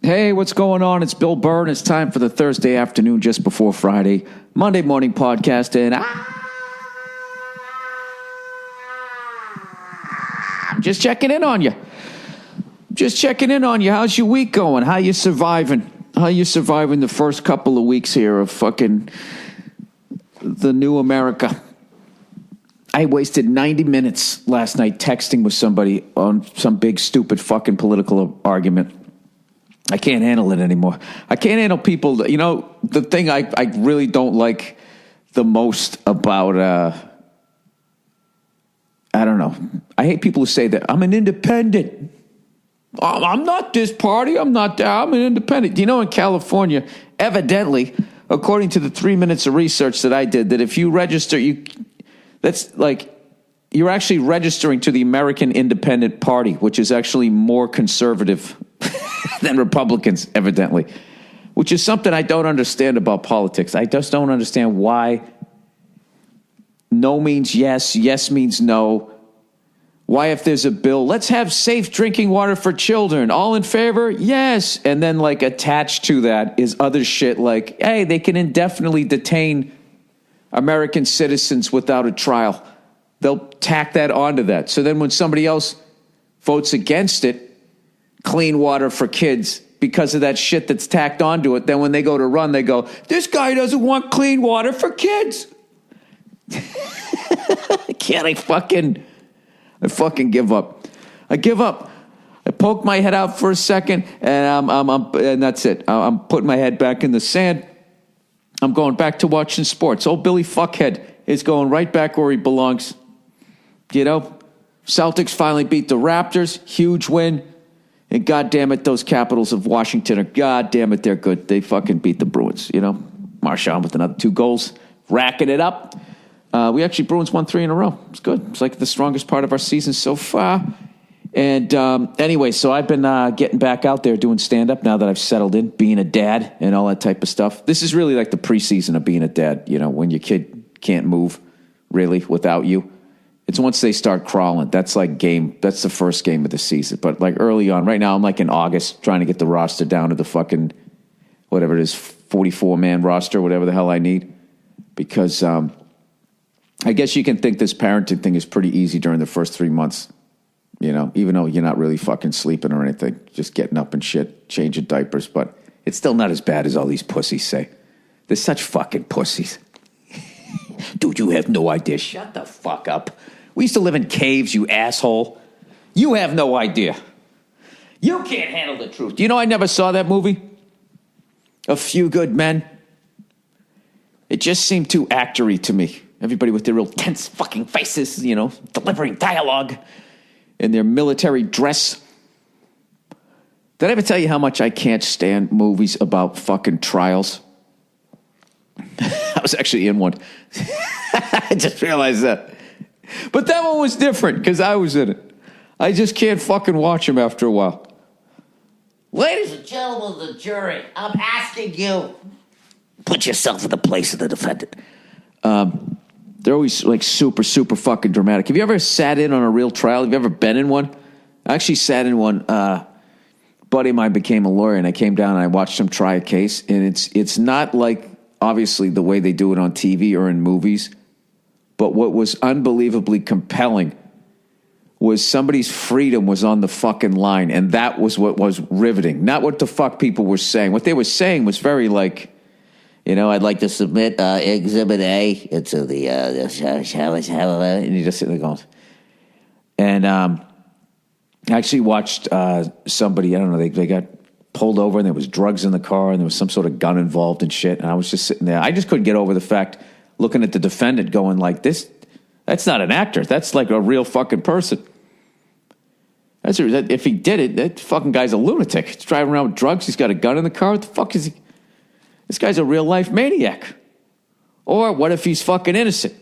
Hey, what's going on? It's Bill Burr, and it's time for the Thursday afternoon just before Friday, Monday morning podcast, and I'm just checking in on you. How's your week going? How you surviving? How you surviving the first couple of weeks here of fucking the new America? I wasted 90 minutes last night texting with somebody on some big, stupid fucking political argument. I can't handle it anymore. I can't handle people. You know, the thing I really don't like the most about, I don't know. I hate people who say that I'm an independent. I'm not this party. I'm not that. I'm an independent. You know, in California, evidently, according to the 3 minutes of research that I did, that if you register, that's like you're actually registering to the American Independent Party, which is actually more conservative than Republicans, evidently, which is something I don't understand about politics. I just don't understand why no means yes, yes means no. Why, if there's a bill, let's have safe drinking water for children. All in favor? Yes. And then, like, attached to that is other shit like, hey, they can indefinitely detain American citizens without a trial. They'll tack that onto that. So then when somebody else votes against it, clean water for kids, because of that shit that's tacked onto it, then when they go to run, they go, this guy doesn't want clean water for kids. I fucking give up. I give up. I poke my head out for a second, and and that's it. I'm putting my head back in the sand. I'm going back to watching sports. Old Billy Fuckhead is going right back where he belongs. You know, Celtics finally beat the Raptors. Huge win. And goddamn it, those Capitals of Washington are goddamn it, they're good. They fucking beat the Bruins, you know. Marchand with another 2 goals, racking it up. Bruins won 3 in a row. It's good. It's like the strongest part of our season so far. And anyway, so I've been getting back out there doing stand-up now that I've settled in, being a dad and all that type of stuff. This is really like the preseason of being a dad, you know, when your kid can't move, really, without you. It's once they start crawling. That's the first game of the season. But like early on, right now I'm like in August trying to get the roster down to the fucking, whatever it is, 44-man roster, whatever the hell I need. Because I guess you can think this parenting thing is pretty easy during the first 3 months. You know, even though you're not really fucking sleeping or anything, just getting up and shit, changing diapers. But it's still not as bad as all these pussies say. They're such fucking pussies. Dude, you have no idea. Shut the fuck up. We used to live in caves, you asshole. You have no idea. You can't handle the truth. You know, I never saw that movie, A Few Good Men. It just seemed too actory to me. Everybody with their real tense fucking faces, you know, delivering dialogue in their military dress. Did I ever tell you how much I can't stand movies about fucking trials? I was actually in one. I just realized that. But that one was different because I was in it. I just can't fucking watch them after a while. Ladies and gentlemen of the jury, I'm asking you, put yourself in the place of the defendant. They're always like super, super fucking dramatic. Have you ever sat in on a real trial? Have you ever been in one? I actually sat in one. A buddy of mine became a lawyer, and I came down and I watched him try a case. And it's not like, obviously, the way they do it on TV or in movies. But what was unbelievably compelling was somebody's freedom was on the fucking line. And that was what was riveting. Not what the fuck people were saying. What they were saying was very like, you know, I'd like to submit Exhibit A into the, and you just sit there going. And I actually watched somebody, I don't know, they got pulled over and there was drugs in the car and there was some sort of gun involved and shit. And I was just sitting there. I just couldn't get over the fact, looking at the defendant going like this, that's not an actor. That's like a real fucking person. If he did it, that fucking guy's a lunatic. He's driving around with drugs. He's got a gun in the car. What the fuck is he? This guy's a real life maniac. Or what if he's fucking innocent?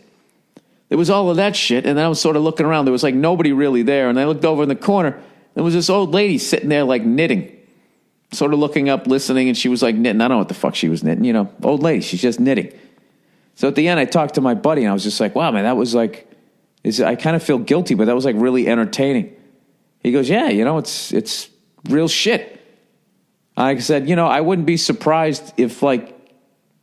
There was all of that shit. And then I was sort of looking around. There was like nobody really there. And I looked over in the corner. There was this old lady sitting there like knitting. Sort of looking up, listening. And she was like knitting. I don't know what the fuck she was knitting. You know, old lady. She's just knitting. So at the end, I talked to my buddy. And I was just like, wow, man, that was like, I kind of feel guilty. But that was like really entertaining. He goes, yeah, you know, it's real shit. I said, I wouldn't be surprised if, like,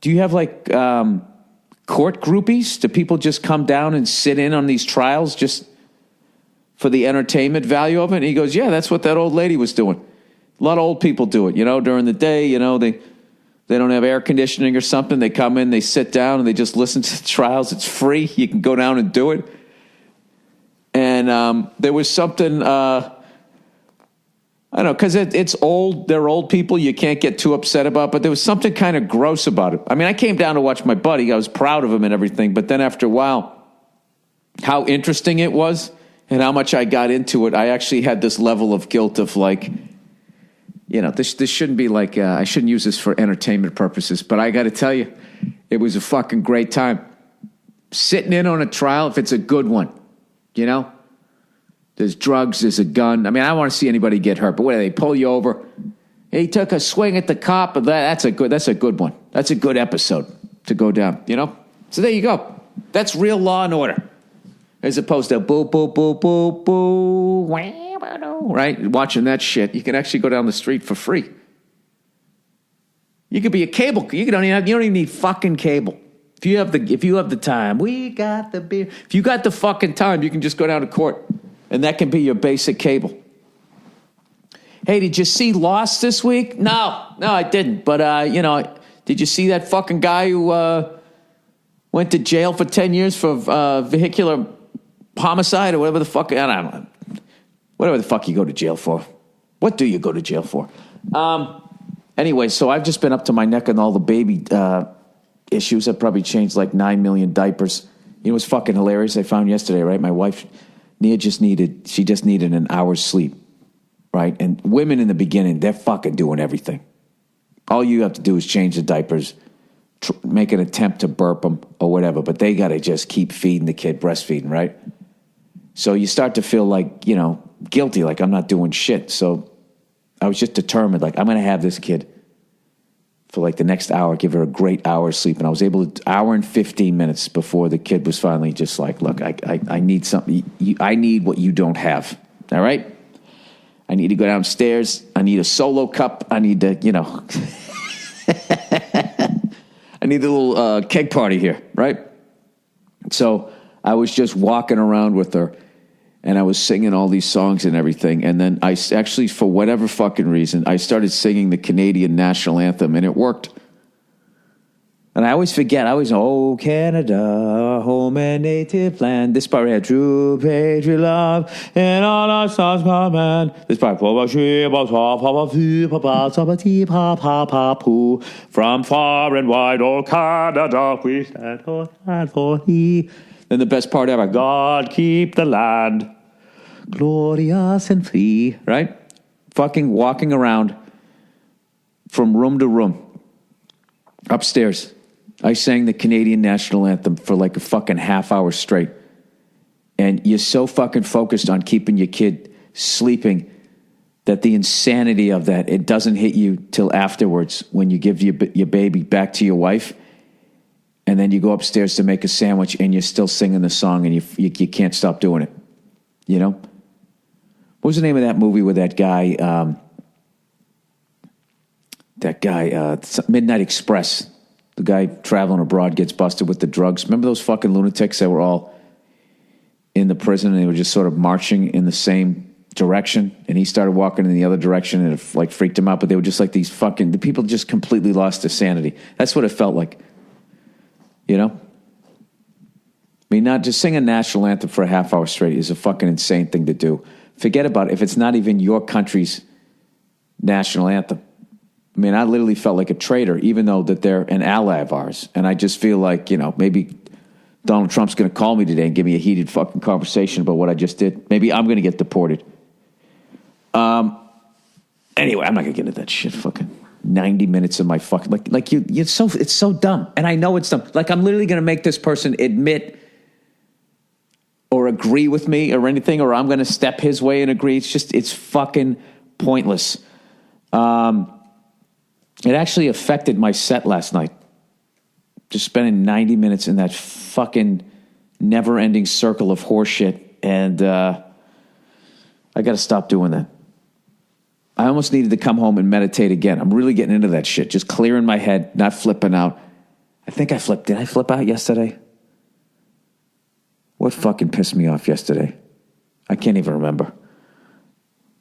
do you have, like, court groupies? Do people just come down and sit in on these trials just for the entertainment value of it? And he goes, yeah, that's what that old lady was doing. A lot of old people do it, during the day, they don't have air conditioning or something. They come in, they sit down, and they just listen to the trials. It's free. You can go down and do it. And there was something, I don't know, because it's old. They're old people. You can't get too upset about. But there was something kind of gross about it. I mean, I came down to watch my buddy. I was proud of him and everything. But then after a while, how interesting it was and how much I got into it, I actually had this level of guilt of like, this shouldn't be like, I shouldn't use this for entertainment purposes. But I got to tell you, it was a fucking great time. Sitting in on a trial, if it's a good one, There's drugs, there's a gun. I mean, I don't want to see anybody get hurt, but what do they pull you over? He took a swing at the cop, but that's a good one. That's a good episode to go down, So there you go. That's real Law and Order. As opposed to boo, boo, boo, boo, boo, right? Watching that shit, you can actually go down the street for free. You could be a cable. You don't even need fucking cable. If you have the time, we got the beer. If you got the fucking time, you can just go down to court, and that can be your basic cable. Hey, did you see Lost this week? No, I didn't. But did you see that fucking guy who went to jail for 10 years for vehicular homicide or whatever the fuck? I don't know. Whatever the fuck you go to jail for. What do you go to jail for? Anyway, so I've just been up to my neck in all the baby issues. I've probably changed like 9 million diapers. It was fucking hilarious. I found yesterday, right? My wife, Nia, just needed an hour's sleep, right? And women in the beginning, they're fucking doing everything. All you have to do is change the diapers, make an attempt to burp them or whatever, but they got to just keep feeding the kid, breastfeeding, right? So you start to feel like, guilty, like I'm not doing shit. So I was just determined, like I'm going to have this kid for like the next hour, give her a great hour's sleep. And I was able to, hour and 15 minutes before the kid was finally just like, look, I need something. I need what you don't have. All right. I need to go downstairs. I need a solo cup. I need to, I need a little keg party here. Right. So I was just walking around with her and I was singing all these songs and everything. And then I actually, for whatever fucking reason, I started singing the Canadian national anthem, and it worked. And I always forget. Oh, Canada, home and native land. This part had true patriot love, and all our songs command. This part, from far and wide, oh, Canada, we stand for thee. Then the best part ever, God keep the land glorious and free, right? Fucking walking around from room to room. Upstairs, I sang the Canadian national anthem for like a fucking half hour straight. And you're so fucking focused on keeping your kid sleeping that the insanity of that, it doesn't hit you till afterwards when you give your baby back to your wife. And then you go upstairs to make a sandwich and you're still singing the song and you can't stop doing it. What was the name of that movie with that guy, Midnight Express? The guy traveling abroad gets busted with the drugs. Remember those fucking lunatics that were all in the prison and they were just sort of marching in the same direction? And he started walking in the other direction and it like freaked him out. But they were just like the people just completely lost their sanity. That's what it felt like. I mean, not just sing a national anthem for a half hour straight is a fucking insane thing to do. Forget about it if it's not even your country's national anthem. I mean, I literally felt like a traitor, even though that they're an ally of ours. And I just feel like, maybe Donald Trump's going to call me today and give me a heated fucking conversation about what I just did. Maybe I'm going to get deported. Anyway, I'm not going to get into that shit. Fucking 90 minutes of my fucking it's so dumb, and I know it's dumb. Like I'm literally going to make this person admit or agree with me or anything, or I'm going to step his way and agree. It's fucking pointless. It actually affected my set last night. Just spending 90 minutes in that fucking never-ending circle of horseshit, and I got to stop doing that. I almost needed to come home and meditate again. I'm really getting into that shit. Just clearing my head, not flipping out. I think I flipped. Did I flip out yesterday? What fucking pissed me off yesterday? I can't even remember.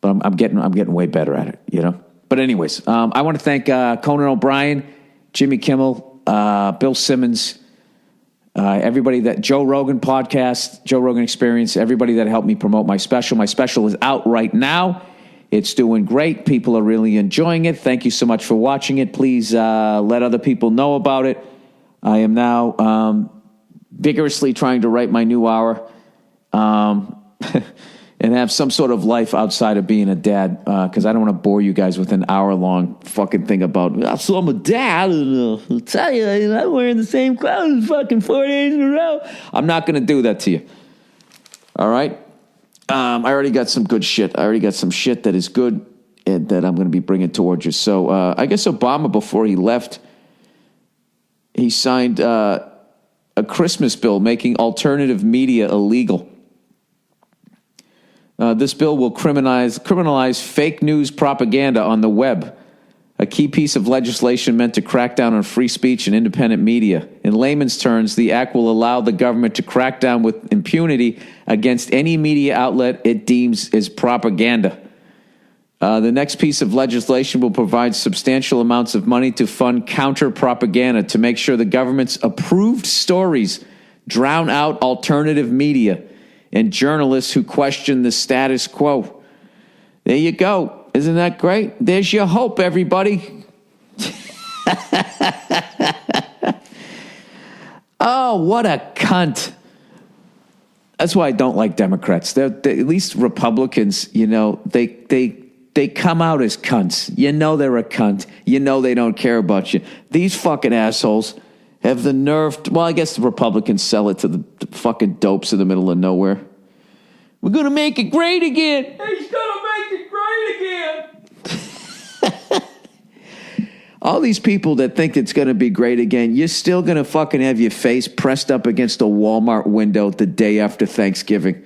But I'm getting way better at it, you know? But anyways, I want to thank Conan O'Brien, Jimmy Kimmel, Bill Simmons, everybody that Joe Rogan podcast, Joe Rogan Experience, everybody that helped me promote my special. My special is out right now. It's doing great. People are really enjoying it. Thank you so much for watching it. Please let other people know about it. I am now vigorously trying to write my new hour and have some sort of life outside of being a dad, because I don't want to bore you guys with an hour-long fucking thing about, so I'm a dad, and I'll tell you, I'm wearing the same clothes fucking 4 days in a row. I'm not going to do that to you. All right? I already got some good shit. I already got some shit that is good and that I'm going to be bringing towards you. So I guess Obama, before he left, he signed a Christmas bill making alternative media illegal. This bill will criminalize fake news propaganda on the web, a key piece of legislation meant to crack down on free speech and independent media. In layman's terms, the act will allow the government to crack down with impunity against any media outlet it deems as propaganda. The next piece of legislation will provide substantial amounts of money to fund counter-propaganda to make sure the government's approved stories drown out alternative media and journalists who question the status quo. There you go. Isn't that great? There's your hope, everybody. Oh, what a cunt. That's why I don't like Democrats. They're at least Republicans, you know, they come out as cunts. You know they're a cunt. You know they don't care about you. These fucking assholes have the nerve to, well, I guess the Republicans sell it to the fucking dopes in the middle of nowhere. We're going to make it great again. He's going to make it great again. All these people that think it's going to be great again, you're still going to fucking have your face pressed up against a Walmart window the day after Thanksgiving.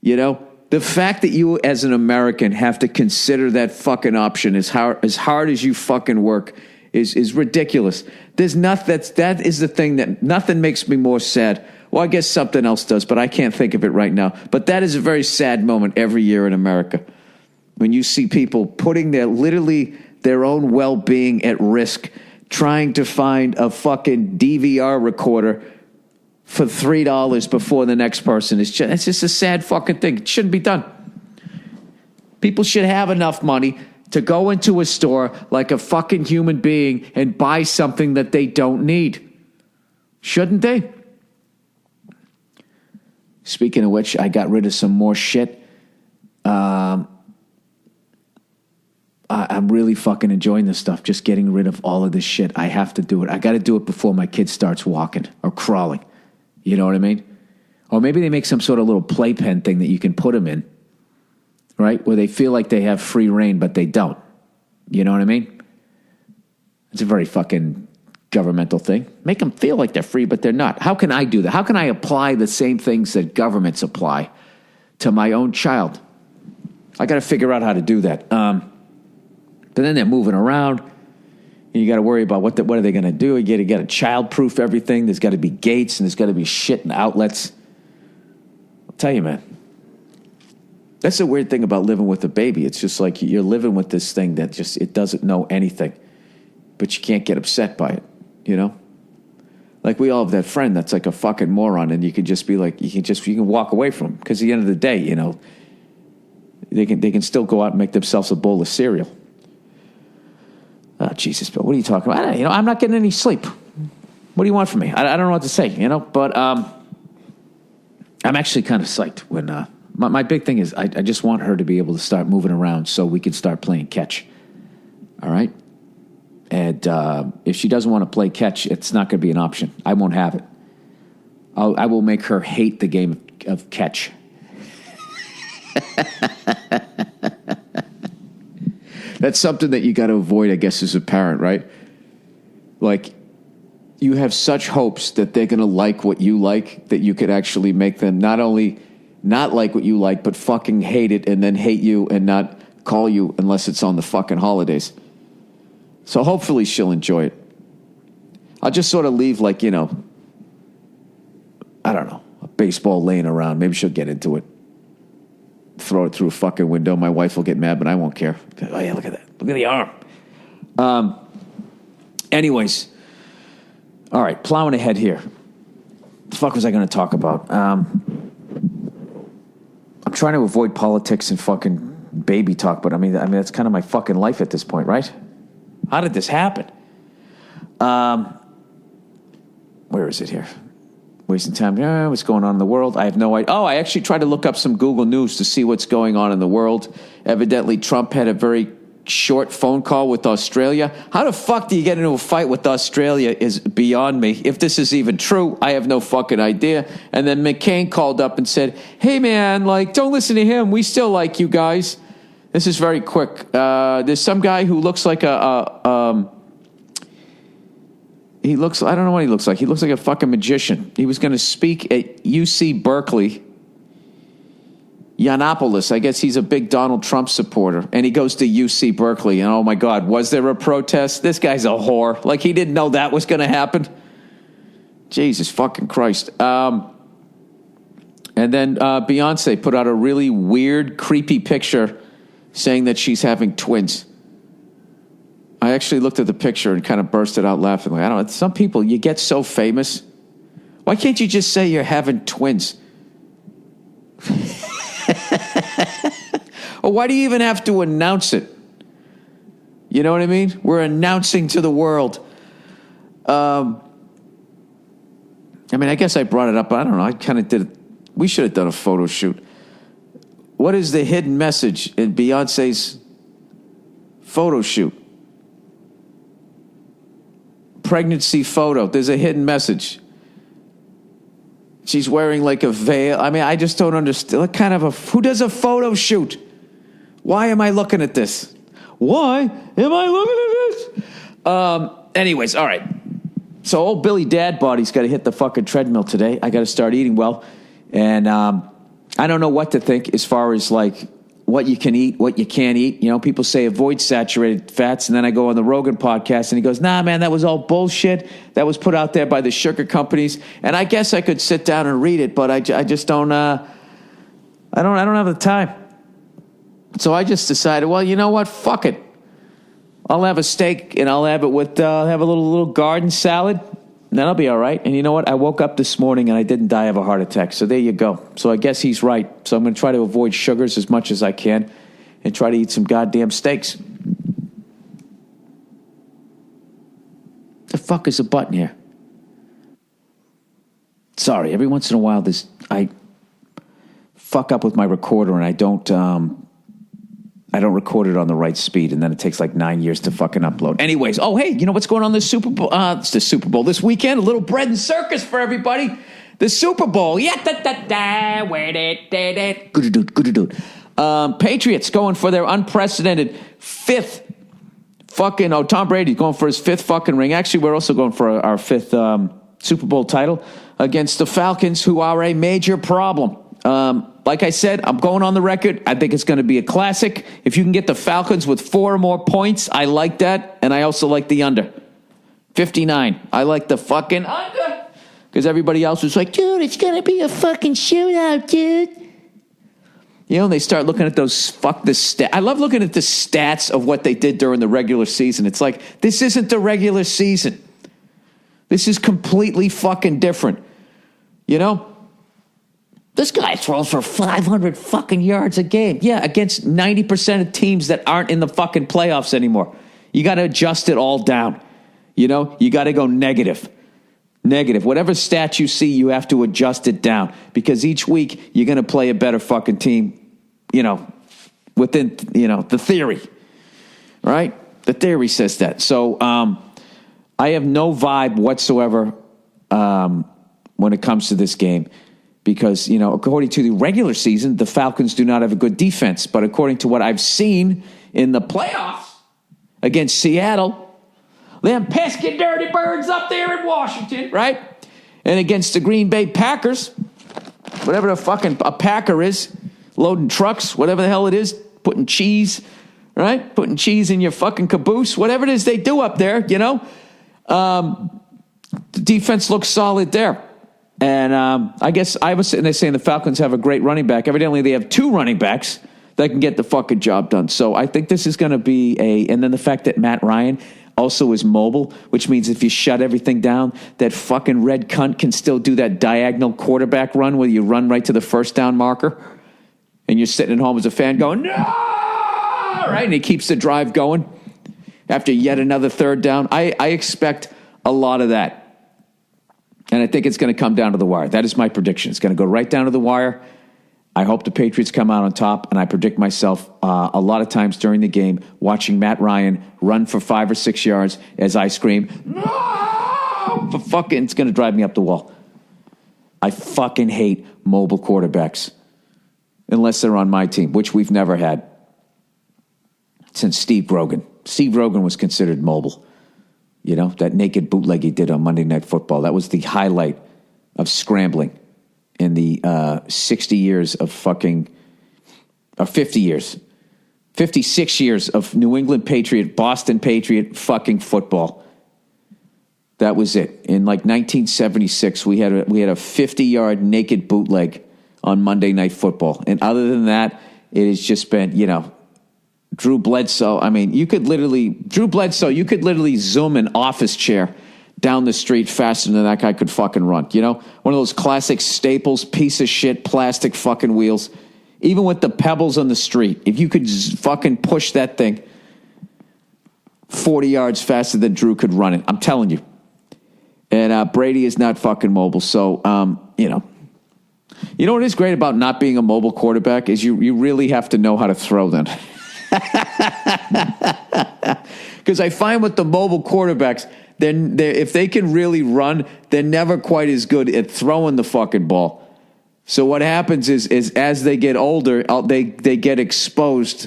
You know, the fact that you as an American have to consider that fucking option as hard as you fucking work is ridiculous. There's nothing that is the thing that nothing makes me more sad. Well, I guess something else does, but I can't think of it right now. But that is a very sad moment every year in America when you see people putting their own well-being at risk, trying to find a fucking DVR recorder for $3 before the next person. It's just a sad fucking thing. It shouldn't be done. People should have enough money to go into a store like a fucking human being and buy something that they don't need. Shouldn't they? Speaking of which, I got rid of some more shit. I'm really fucking enjoying this stuff, just getting rid of all of this shit. I have to do it. I got to do it before my kid starts walking or crawling. You know what I mean? Or maybe they make some sort of little playpen thing that you can put them in, right? Where they feel like they have free reign, but they don't. You know what I mean? It's a very fucking governmental thing. Make them feel like they're free, but they're not. How can I do that? How can I apply the same things that governments apply to my own child? I got to figure out how to do that. But then they're moving around. And you got to worry about what are they going to do? You got to child-proof everything. There's got to be gates and there's got to be shit and outlets. I'll tell you, man. That's the weird thing about living with a baby. It's just like you're living with this thing that just, it doesn't know anything. But you can't get upset by it, you know? Like we all have that friend that's like a fucking moron and you can just be like, you can walk away from him. Because at the end of the day, you know, they can still go out and make themselves a bowl of cereal. Oh, Jesus, Bill, what are you talking about? I'm not getting any sleep. What do you want from me? I don't know what to say, you know? But I'm actually kind of psyched when... My big thing is I just want her to be able to start moving around so we can start playing catch. All right? And if she doesn't want to play catch, it's not going to be an option. I won't have it. I will make her hate the game of catch. That's something that you got to avoid, I guess, as a parent, right? Like, you have such hopes that they're going to like what you like that you could actually make them not only not like what you like, but fucking hate it and then hate you and not call you unless it's on the fucking holidays. So hopefully she'll enjoy it. I'll just sort of leave like, I don't know, a baseball laying around. Maybe she'll get into it. Throw it through a fucking window. My wife will get mad, but I won't care. Oh, yeah, look at that. Look at the arm. Anyways. All right, plowing ahead here. What the fuck was I going to talk about? I'm trying to avoid politics and fucking baby talk, but I mean that's kind of my fucking life at this point, right? How did this happen? Where is it here? Wasting time. What's going on in the world? I have no idea. Oh, I actually tried to look up some Google News to see what's going on in the world. Evidently, Trump had a very short phone call with Australia. How the fuck do you get into a fight with Australia is beyond me. If this is even true, I have no fucking idea. And then McCain called up and said, hey man, don't listen to him. We still like you guys. This is very quick. There's some guy who looks like I don't know what he looks like. He looks like a fucking magician. He was going to speak at UC Berkeley. Yiannopoulos, I guess he's a big Donald Trump supporter, and he goes to UC Berkeley, and oh my God, was there a protest? This guy's a whore. He didn't know that was going to happen. Jesus fucking Christ. And then Beyonce put out a really weird, creepy picture saying that she's having twins. I actually looked at the picture and kind of bursted out laughing. I don't know, some people, you get so famous. Why can't you just say you're having twins? Or why do you even have to announce it? You know what I mean? We're announcing to the world. I guess I brought it up. I don't know. I kind of did it. We should have done a photo shoot. What is the hidden message in Beyonce's photo shoot? Pregnancy photo. There's a hidden message. She's wearing a veil. I just don't understand. What kind of who does a photo shoot? Why am I looking at this? Why am I looking at this? Anyways, all right. So old Billy Dad Body's got to hit the fucking treadmill today. I got to start eating well. And I don't know what to think as far as what you can eat, what you can't eat. People say avoid saturated fats. And then I go on the Rogan podcast and he goes, nah, man, that was all bullshit. That was put out there by the sugar companies. And I guess I could sit down and read it, but I just don't, I don't have the time. So I just decided, well, you know what? Fuck it. I'll have a steak and I'll have it with, have a little garden salad. And that'll be all right. And you know what? I woke up this morning and I didn't die of a heart attack. So there you go. So I guess he's right. So I'm going to try to avoid sugars as much as I can and try to eat some goddamn steaks. The fuck is the button here? Sorry, every once in a while I fuck up with my recorder and I don't record it on the right speed, and then it takes 9 years to fucking upload. Anyways, oh, hey, you know what's going on this Super Bowl? It's the Super Bowl this weekend. A little bread and circus for everybody. The Super Bowl. Yeah, Patriots going for their unprecedented fifth fucking, Tom Brady's going for his fifth fucking ring. Actually, we're also going for our fifth Super Bowl title against the Falcons, who are a major problem. Like I said, I'm going on the record. I think it's going to be a classic. If you can get the Falcons with 4 or more points, I like that. And I also like the under. 59. I like the fucking under. Because everybody else was like, dude, it's going to be a fucking shootout, dude. They start looking at those, stats. I love looking at the stats of what they did during the regular season. It's like, this isn't the regular season. This is completely fucking different. This guy throws for 500 fucking yards a game. Yeah, against 90% of teams that aren't in the fucking playoffs anymore. You got to adjust it all down. You got to go negative. Negative. Whatever stat you see, you have to adjust it down. Because each week, you're going to play a better fucking team, within, the theory. Right? The theory says that. So, I have no vibe whatsoever when it comes to this game. Because, according to the regular season, the Falcons do not have a good defense. But according to what I've seen in the playoffs against Seattle, them pesky dirty birds up there in Washington, right? And against the Green Bay Packers, whatever the fucking a Packer is, loading trucks, whatever the hell it is, putting cheese, right? Putting cheese in your fucking caboose, whatever it is they do up there, you know. The defense looks solid there. And I guess I was sitting there saying the Falcons have a great running back. Evidently, they have two running backs that can get the fucking job done. So I think this is going to be and then the fact that Matt Ryan also is mobile, which means if you shut everything down, that fucking red cunt can still do that diagonal quarterback run where you run right to the first down marker. And you're sitting at home as a fan going, no! Right? And he keeps the drive going after yet another third down. I expect a lot of that. And I think it's going to come down to the wire. That is my prediction. It's going to go right down to the wire. I hope the Patriots come out on top, and I predict myself a lot of times during the game watching Matt Ryan run for 5 or 6 yards as I scream, no! But fucking, it's going to drive me up the wall. I fucking hate mobile quarterbacks unless they're on my team, which we've never had since Steve Rogan. Steve Rogan was considered mobile. You know, that naked bootleg he did on Monday Night Football. That was the highlight of scrambling in the 60 years of 50 years, 56 years of New England Patriot, Boston Patriot fucking football. That was it. In like 1976, we had a 50-yard naked bootleg on Monday Night Football. And other than that, it has just been, you know, Drew Bledsoe, I mean, you could literally zoom an office chair down the street faster than that guy could fucking run. You know, one of those classic Staples piece of shit plastic fucking wheels. Even with the pebbles on the street, if you could fucking push that thing 40 yards faster than Drew could run it, I'm telling you. And Brady is not fucking mobile, so you know what is great about not being a mobile quarterback is you really have to know how to throw them. Because I find with the mobile quarterbacks, if they can really run, they're never quite as good at throwing the fucking ball. So what happens is as they get older, they get exposed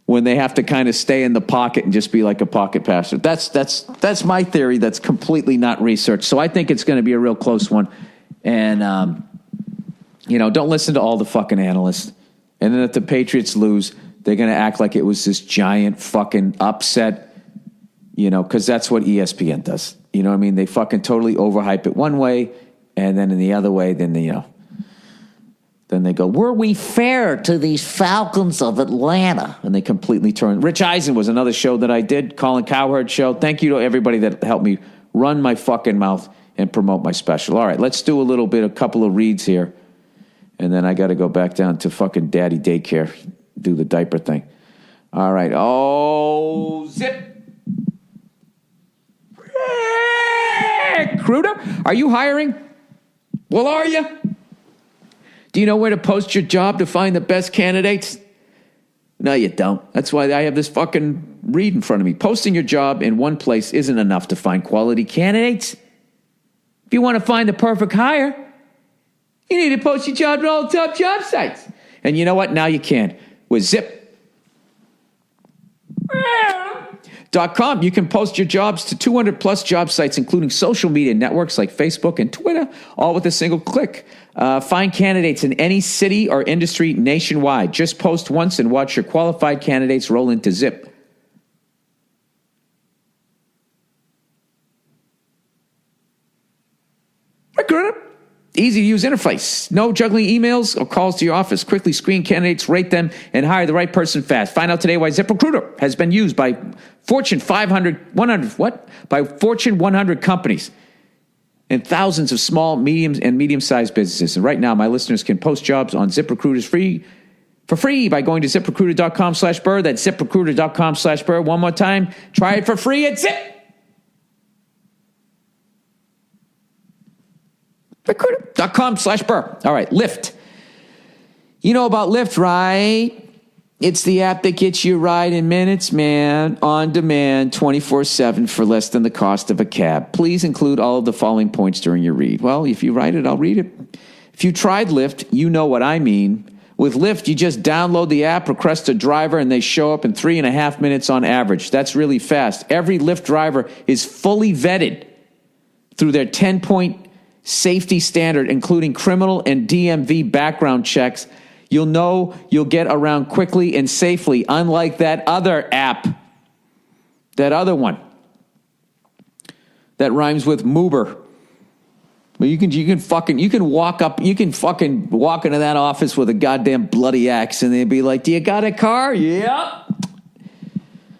when they have to kind of stay in the pocket and just be like a pocket passer. That's my theory. That's completely not research. So I think it's going to be a real close one. And don't listen to all the fucking analysts. And then if the Patriots lose, they're going to act like it was this giant fucking upset, because that's what ESPN does. You know what I mean? They fucking totally overhype it one way, and then in the other way, then they go, were we fair to these Falcons of Atlanta? And they completely turn. Rich Eisen was another show that I did, Colin Cowherd show. Thank you to everybody that helped me run my fucking mouth and promote my special. All right, let's do a couple of reads here, and then I got to go back down to fucking daddy daycare. Do the diaper thing. All right. Oh, zip. Recruiter, are you hiring? Well, are you? Do you know where to post your job to find the best candidates? No, you don't. That's why I have this fucking read in front of me. Posting your job in one place isn't enough to find quality candidates. If you want to find the perfect hire, you need to post your job on all the top job sites. And you know what? Now you can. With Zip.com, you can post your jobs to 200 plus job sites, including social media networks like Facebook and Twitter, all with a single click. Find candidates in any city or industry nationwide. Just post once and watch your qualified candidates roll into Zip. Easy to use interface. No juggling emails or calls to your office. Quickly screen candidates, rate them, and hire the right person fast. Find out today why ZipRecruiter has been used by Fortune 100 companies and thousands of small, medium-sized businesses. And right now, my listeners can post jobs on ZipRecruiter for free by going to ZipRecruiter.com/Burr. That's ZipRecruiter.com/Burr. One more time. Try it for free at Zip. Recruiter.com/Burr. All right, Lyft. You know about Lyft, right? It's the app that gets you a ride in minutes, man. On demand, 24/7 for less than the cost of a cab. Please include all of the following points during your read. Well, if you write it, I'll read it. If you tried Lyft, you know what I mean. With Lyft, you just download the app, request a driver, and they show up in 3.5 minutes on average. That's really fast. Every Lyft driver is fully vetted through their 10-point safety standard, including criminal and DMV background checks. You'll know you'll get around quickly and safely, unlike that other app. That other one. That rhymes with moober. Well, you can walk into that office with a goddamn bloody axe and they'd be like, "Do you got a car?" "Yep.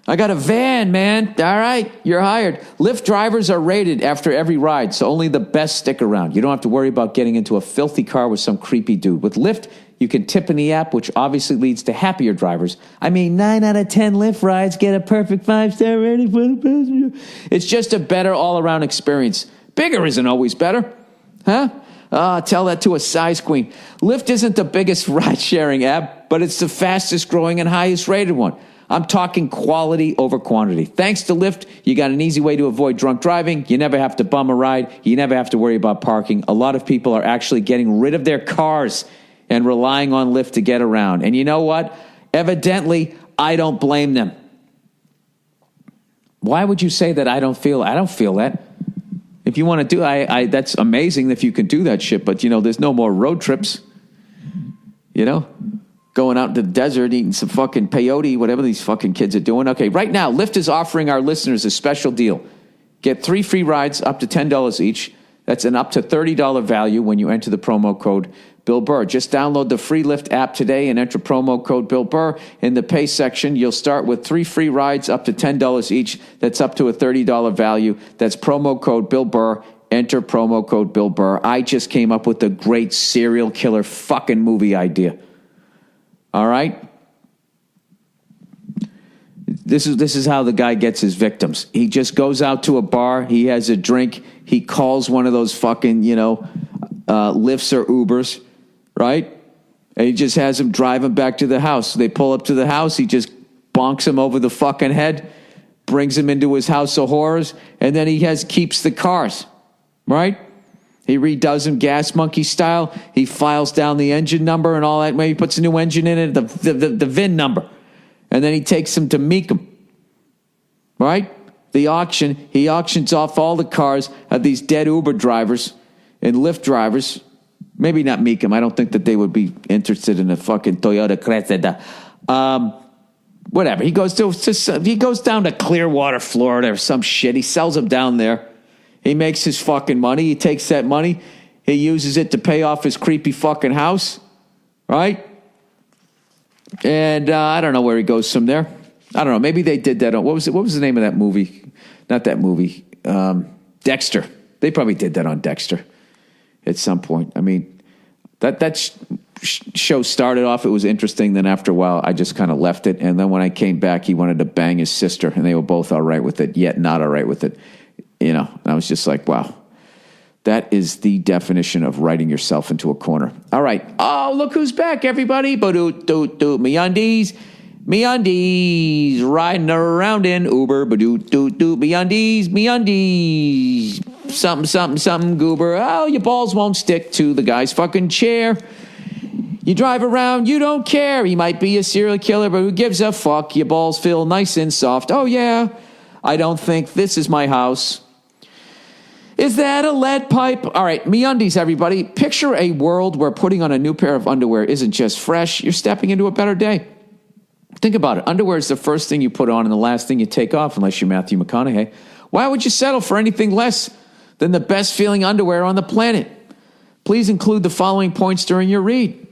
I got a van, man." "All right, you're hired." Lyft drivers are rated after every ride, so only the best stick around. You don't have to worry about getting into a filthy car with some creepy dude. With Lyft, you can tip in the app, which obviously leads to happier drivers. 9 out of 10 Lyft rides get a perfect 5-star rating for the passenger. It's just a better all-around experience. Bigger isn't always better. Huh? Tell that to a size queen. Lyft isn't the biggest ride-sharing app, but it's the fastest growing and highest rated one. I'm talking quality over quantity. Thanks to Lyft, you got an easy way to avoid drunk driving. You never have to bum a ride. You never have to worry about parking. A lot of people are actually getting rid of their cars and relying on Lyft to get around. And you know what? Evidently, I don't blame them. Why would you say that I don't feel that? If you want to do, that's amazing if you can do that shit. But, there's no more road trips. Going out into the desert, eating some fucking peyote, whatever these fucking kids are doing. Okay, right now, Lyft is offering our listeners a special deal. Get 3 free rides up to $10 each. That's an up to $30 value when you enter the promo code Bill Burr. Just download the free Lyft app today and enter promo code Bill Burr. In the pay section, you'll start with 3 free rides up to $10 each. That's up to a $30 value. That's promo code Bill Burr. Enter promo code Bill Burr. I just came up with a great serial killer fucking movie idea. All right? This is how the guy gets his victims. He just goes out to a bar. He has a drink. He calls one of those fucking, Lyfts or Ubers, right? And he just has him drive him back to the house. They pull up to the house. He just bonks him over the fucking head, brings him into his house of horrors, and then keeps the cars, right? He redoes them gas monkey style. He files down the engine number and all that. Maybe he puts a new engine in it, the VIN number. And then he takes them to Meekum, right? He auctions off all the cars of these dead Uber drivers and Lyft drivers. Maybe not Meekum. I don't think that they would be interested in a fucking Toyota Cressida. Whatever. He goes down to Clearwater, Florida or some shit. He sells them down there. He makes his fucking money. He takes that money. He uses it to pay off his creepy fucking house, right? And I don't know where he goes from there. I don't know. Maybe they did that. What was the name of that movie? Not that movie. Dexter. They probably did that on Dexter at some point. I mean, that show started off, it was interesting. Then after a while, I just kind of left it. And then when I came back, he wanted to bang his sister. And they were both all right with it, yet not all right with it. And I was just like, wow. That is the definition of writing yourself into a corner. All right. Oh, look who's back, everybody. MeUndies. MeUndies. Riding around in Uber. MeUndies. Something, goober. Oh, your balls won't stick to the guy's fucking chair. You drive around, you don't care. He might be a serial killer, but who gives a fuck? Your balls feel nice and soft. Oh, yeah. I don't think this is my house. Is that a lead pipe? All right, MeUndies, everybody. Picture a world where putting on a new pair of underwear isn't just fresh. You're stepping into a better day. Think about it. Underwear is the first thing you put on and the last thing you take off, unless you're Matthew McConaughey. Why would you settle for anything less than the best feeling underwear on the planet? Please include the following points during your read.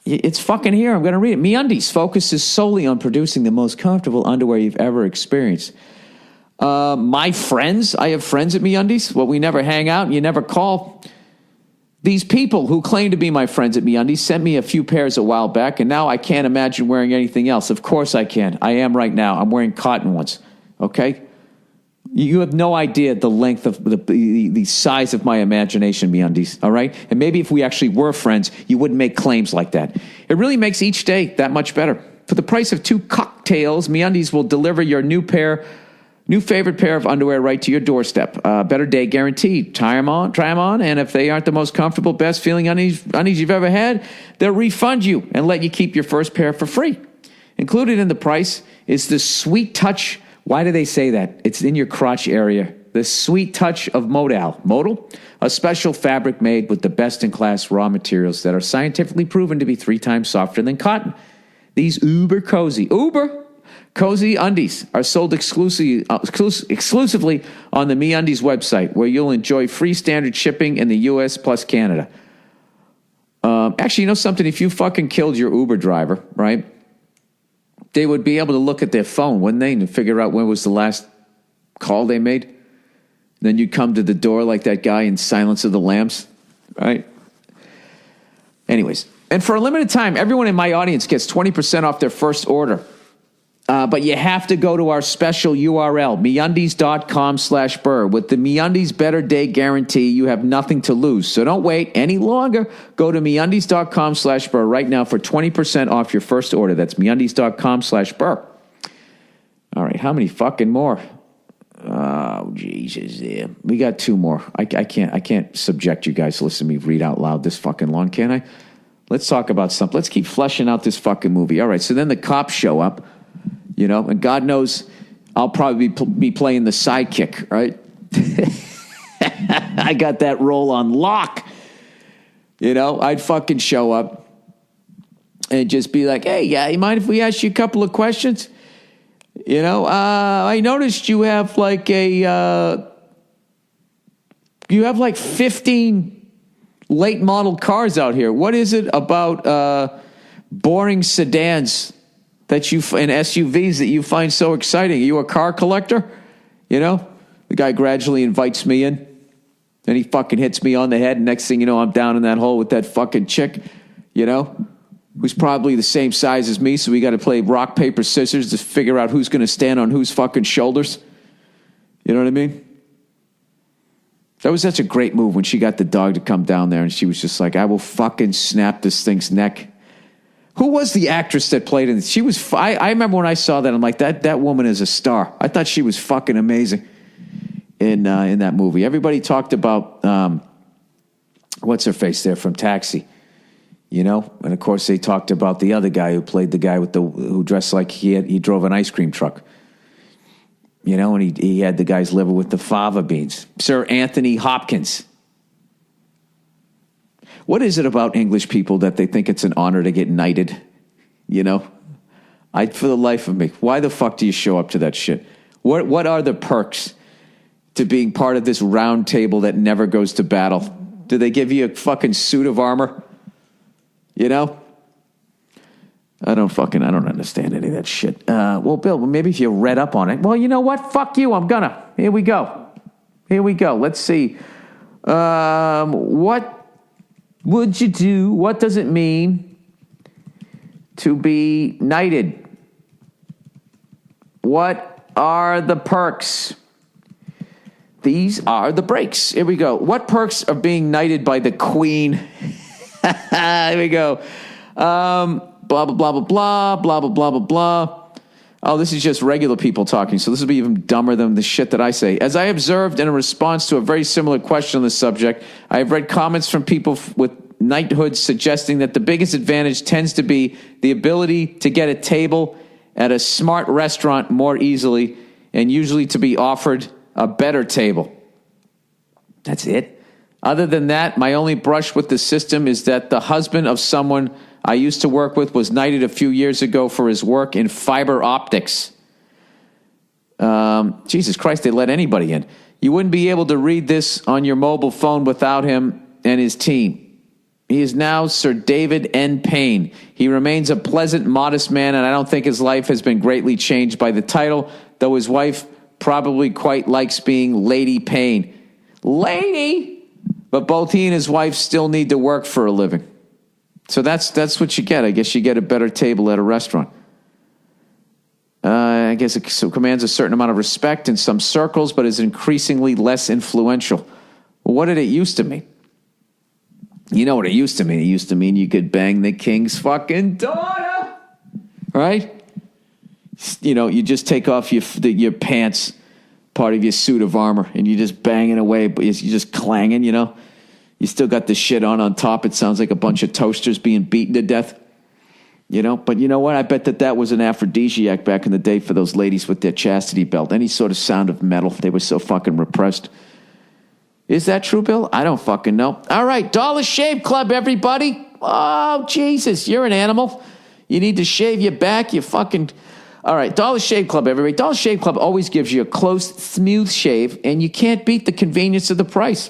It's fucking here. I'm going to read it. MeUndies focuses solely on producing the most comfortable underwear you've ever experienced. My friends, I have friends at MeUndies. Well, we never hang out and you never call. These people who claim to be my friends at MeUndies sent me a few pairs a while back, and now I can't imagine wearing anything else. Of course I can. I am right now. I'm wearing cotton ones. Okay? You have no idea the length of the size of my imagination, MeUndies. All right? And maybe if we actually were friends, you wouldn't make claims like that. It really makes each day that much better. For the price of 2 cocktails, MeUndies will deliver your new favorite pair of underwear right to your doorstep. Better day guaranteed. Try them on, and if they aren't the most comfortable, best feeling undies you've ever had, they'll refund you and let you keep your first pair for free. Included in the price is the Sweet Touch. Why do they say that? It's in your crotch area. the sweet touch of modal. Modal? A special fabric made with the best-in-class raw materials that are scientifically proven to be 3 times softer than cotton. These uber cozy undies are sold exclusively on the MeUndies website, where you'll enjoy free standard shipping in the U.S. plus Canada. Actually, you know something? If you fucking killed your Uber driver, right, they would be able to look at their phone, wouldn't they, and figure out when was the last call they made? Then you'd come to the door like that guy in Silence of the Lambs, right? Anyways, and for a limited time, everyone in my audience gets 20% off their first order. But you have to go to our special URL, MeUndies.com/Burr. With the MeUndies Better Day Guarantee, you have nothing to lose. So don't wait any longer. Go to MeUndies.com/Burr right now for 20% off your first order. That's MeUndies.com/Burr. All right, how many fucking more? Oh, Jesus. Yeah. We got 2 more. I can't subject you guys to listen to me read out loud this fucking long, can I? Let's talk about something. Let's keep fleshing out this fucking movie. All right, so then the cops show up. You know, and God knows I'll probably be playing the sidekick, right? I got that role on lock. You know, I'd fucking show up and just be like, hey, yeah, you mind if we ask you a couple of questions? You know, I noticed you have like 15 late model cars out here. What is it about boring sedans that you and SUVs that you find so exciting? Are you a car collector? You know, the guy gradually invites me in, and he fucking hits me on the head. And next thing you know, I'm down in that hole with that fucking chick, you know, who's probably the same size as me. So we got to play rock, paper, scissors to figure out who's going to stand on whose fucking shoulders. You know what I mean? That was such a great move when she got the dog to come down there, and she was just like, I will fucking snap this thing's neck. Who was the actress that played in it? She was. I remember when I saw that, I'm like, that woman is a star. I thought she was fucking amazing in that movie. Everybody talked about what's her face there from Taxi, you know, and of course they talked about the other guy who played the guy who dressed like he drove an ice cream truck, you know, and he had the guy's liver with the fava beans. Sir Anthony Hopkins. What is it about English people that they think it's an honor to get knighted? You know? For the life of me, why the fuck do you show up to that shit? What are the perks to being part of this round table that never goes to battle? Do they give you a fucking suit of armor? You know? I don't understand any of that shit. Well, Bill, maybe if you read up on it. Well, you know what? Fuck you, I'm gonna. Here we go. Let's see. What would you do? What does it mean to be knighted? What are the perks? These are the breaks. Here we go. What perks are being knighted by the Queen? Here we go. Blah, blah, blah, blah, blah, blah, blah, blah, blah, blah. Oh, this is just regular people talking, so this will be even dumber than the shit that I say. As I observed in a response to a very similar question on this subject, I have read comments from people with knighthood suggesting that the biggest advantage tends to be the ability to get a table at a smart restaurant more easily, and usually to be offered a better table. That's it. Other than that, my only brush with the system is that the husband of someone I used to work with was knighted a few years ago for his work in fiber optics. Jesus Christ, they let anybody in. You wouldn't be able to read this on your mobile phone without him and his team. He is now Sir David N. Payne. He remains a pleasant, modest man, and I don't think his life has been greatly changed by the title, though his wife probably quite likes being Lady Payne. Lady! But both he and his wife still need to work for a living. So that's what you get. I guess you get a better table at a restaurant. I guess it commands a certain amount of respect in some circles, but is increasingly less influential. Well, what did it used to mean? You know what it used to mean? It used to mean you could bang the king's fucking daughter, right? You know, you just take off your pants, part of your suit of armor, and you're just banging away, but you're just clanging, you know? You still got the shit on top. It sounds like a bunch of toasters being beaten to death. But you know what? I bet that was an aphrodisiac back in the day for those ladies with their chastity belt. Any sort of sound of metal. They were so fucking repressed. Is that true, Bill? I don't fucking know. All right, Dollar Shave Club, everybody. Oh, Jesus, you're an animal. You need to shave your back, you fucking... All right, Dollar Shave Club, everybody. Dollar Shave Club always gives you a close, smooth shave, and you can't beat the convenience of the price.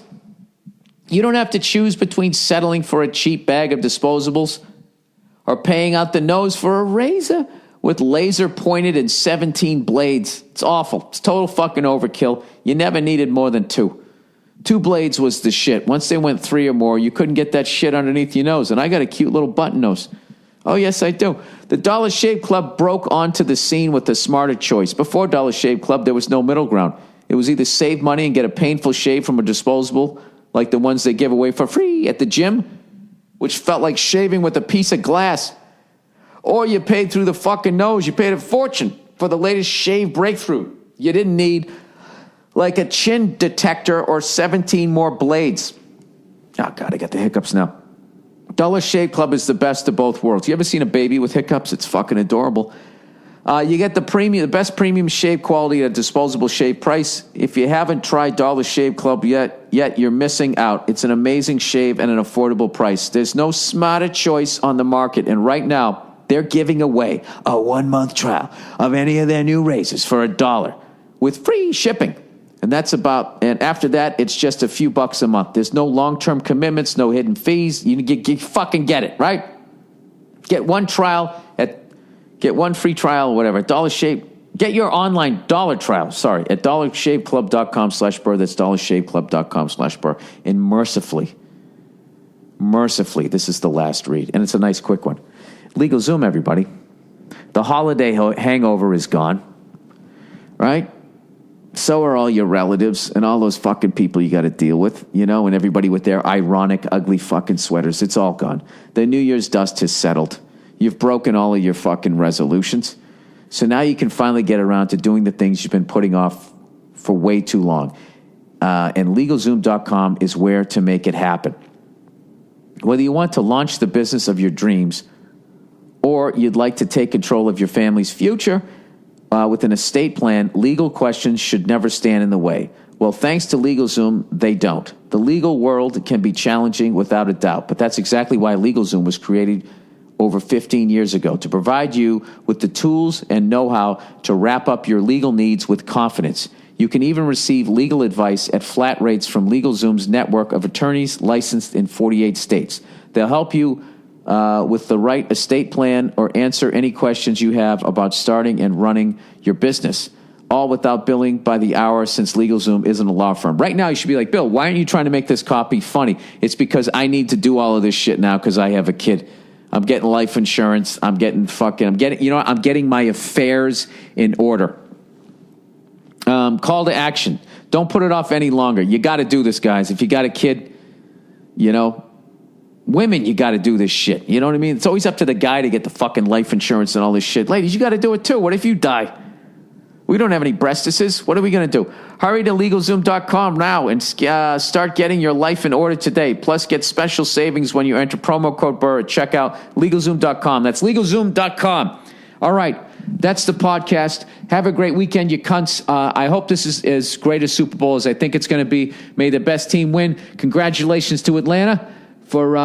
You don't have to choose between settling for a cheap bag of disposables or paying out the nose for a razor with laser pointed and 17 blades. It's awful. It's total fucking overkill. You never needed more than 2. 2 blades was the shit. Once they went 3 or more, you couldn't get that shit underneath your nose. And I got a cute little button nose. Oh, yes, I do. The Dollar Shave Club broke onto the scene with a smarter choice. Before Dollar Shave Club, there was no middle ground. It was either save money and get a painful shave from a disposable, like the ones they give away for free at the gym, which felt like shaving with a piece of glass. Or you paid through the fucking nose. You paid a fortune for the latest shave breakthrough. You didn't need like a chin detector or 17 more blades. Oh, God, I got the hiccups now. Dollar Shave Club is the best of both worlds. You ever seen a baby with hiccups? It's fucking adorable. You get the best premium shave quality at a disposable shave price. If you haven't tried Dollar Shave Club yet, you're missing out. It's an amazing shave at an affordable price. There's no smarter choice on the market, and right now, they're giving away a 1-month trial of any of their new razors for $1 with free shipping. And after that, it's just a few bucks a month. There's no long-term commitments, no hidden fees. You fucking get it, right? Get one free trial or whatever. Get your online dollar trial, at dollarshaveclub.com/Burr. That's dollarshaveclub.com/Burr. And mercifully, this is the last read. And it's a nice quick one. LegalZoom, everybody. The holiday hangover is gone, right? So are all your relatives and all those fucking people you got to deal with, and everybody with their ironic, ugly fucking sweaters. It's all gone. The New Year's dust has settled. You've broken all of your fucking resolutions. So now you can finally get around to doing the things you've been putting off for way too long. And LegalZoom.com is where to make it happen. Whether you want to launch the business of your dreams or you'd like to take control of your family's future, with an estate plan, legal questions should never stand in the way. Well, thanks to LegalZoom, they don't. The legal world can be challenging without a doubt, but that's exactly why LegalZoom was created over 15 years ago, to provide you with the tools and know-how to wrap up your legal needs with confidence. You can even receive legal advice at flat rates from LegalZoom's network of attorneys licensed in 48 states. They'll help you with the right estate plan or answer any questions you have about starting and running your business, all without billing by the hour, since LegalZoom isn't a law firm. Right now, you should be like, Bill, why aren't you trying to make this copy funny? It's because I need to do all of this shit now because I have a kid. I'm getting life insurance. I'm getting my affairs in order. Call to action. Don't put it off any longer. You got to do this, guys. If you got a kid, women, you got to do this shit. You know what I mean? It's always up to the guy to get the fucking life insurance and all this shit. Ladies, you got to do it too. What if you die? We don't have any breastises. What are we going to do? Hurry to LegalZoom.com now and start getting your life in order today. Plus, get special savings when you enter promo code Burr at checkout. LegalZoom.com. That's LegalZoom.com. All right. That's the podcast. Have a great weekend, you cunts. I hope this is as great a Super Bowl as I think it's going to be. May the best team win. Congratulations to Atlanta for,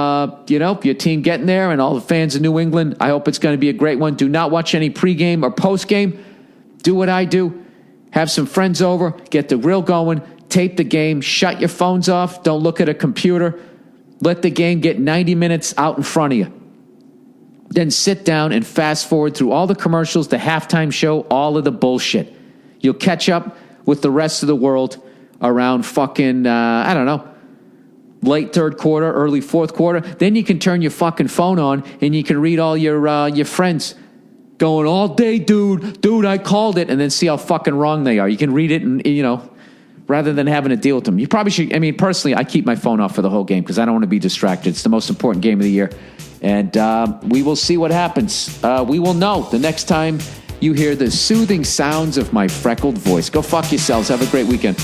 your team getting there and all the fans of New England. I hope it's going to be a great one. Do not watch any pregame or postgame. Do what I do. Have some friends over. Get the grill going. Tape the game. Shut your phones off. Don't look at a computer. Let the game get 90 minutes out in front of you. Then sit down and fast forward through all the commercials, the halftime show, all of the bullshit. You'll catch up with the rest of the world around fucking, late third quarter, early fourth quarter. Then you can turn your fucking phone on and you can read all your friends going all day, dude, I called it, and then see how fucking wrong they are. You can read it and, rather than having to deal with them. You probably should, personally, I keep my phone off for the whole game because I don't want to be distracted. It's the most important game of the year. And we will see what happens. We will know the next time you hear the soothing sounds of my freckled voice. Go fuck yourselves. Have a great weekend.